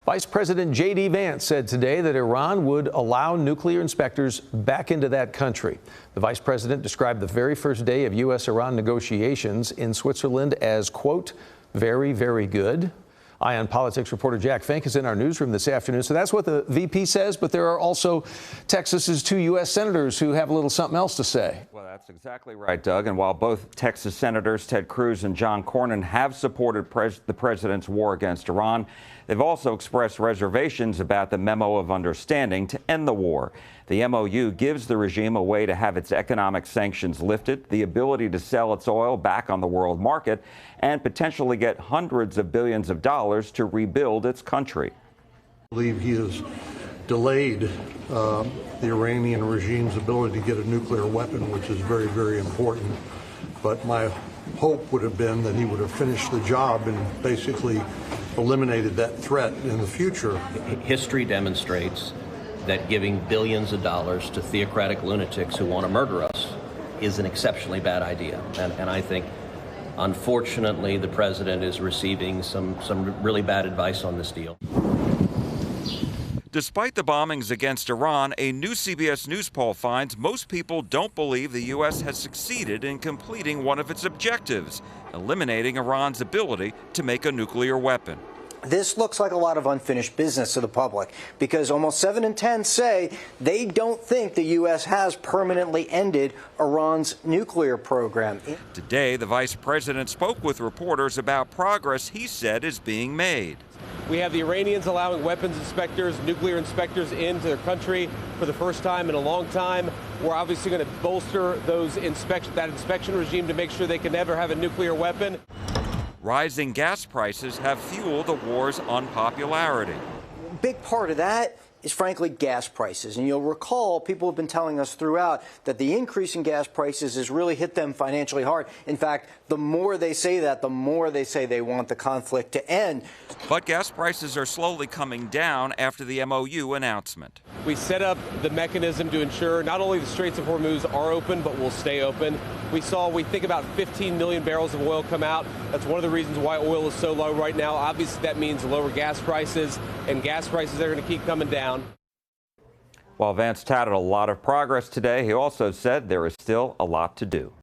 Vice President JD Vance said today that Iran would allow nuclear inspectors back into that country. The vice president described the very first day of U.S. Iran negotiations in Switzerland as, quote, very, very good. Ion Politics reporter Jack Fink is in our newsroom this afternoon. So that's what the VP says, but there are also Texas's two U.S. senators who have a little something else to say. Well, that's exactly right, Doug. And while both Texas Senators Ted Cruz and John Cornyn have supported the president's war against Iran, they've also expressed reservations about the memo of understanding to end the war. The MOU gives the regime a way to have its economic sanctions lifted, the ability to sell its oil back on the world market, and potentially get hundreds of billions of dollars to rebuild its country. I believe he has delayed the Iranian regime's ability to get a nuclear weapon, which is very, very important. But my hope would have been that he would have finished the job and basically eliminated that threat in the future. History demonstrates that giving billions of dollars to theocratic lunatics who want to murder us is an exceptionally bad idea. And I think, unfortunately, the president is receiving some really bad advice on this deal. Despite the bombings against Iran, a new CBS News poll finds most people don't believe the U.S. has succeeded in completing one of its objectives, eliminating Iran's ability to make a nuclear weapon. This looks like a lot of unfinished business to the public because almost 7 in 10 say they don't think the U.S. has permanently ended Iran's nuclear program. Today, the vice president spoke with reporters about progress he said is being made. We have the Iranians allowing weapons inspectors, nuclear inspectors into their country for the first time in a long time. We're obviously going to bolster that inspection regime to make sure they can never have a nuclear weapon. Rising gas prices have fueled the war's unpopularity. A big part of that is, frankly, gas prices. And you'll recall people have been telling us throughout that the increase in gas prices has really hit them financially hard. In fact, the more they say that, the more they say they want the conflict to end. But gas prices are slowly coming down after the MOU announcement. We set up the mechanism to ensure not only the Straits of Hormuz are open, but will stay open. We think about 15 million barrels of oil come out. That's one of the reasons why oil is so low right now. Obviously, that means lower gas prices, and gas prices are going to keep coming down. While Vance touted a lot of progress today, he also said there is still a lot to do.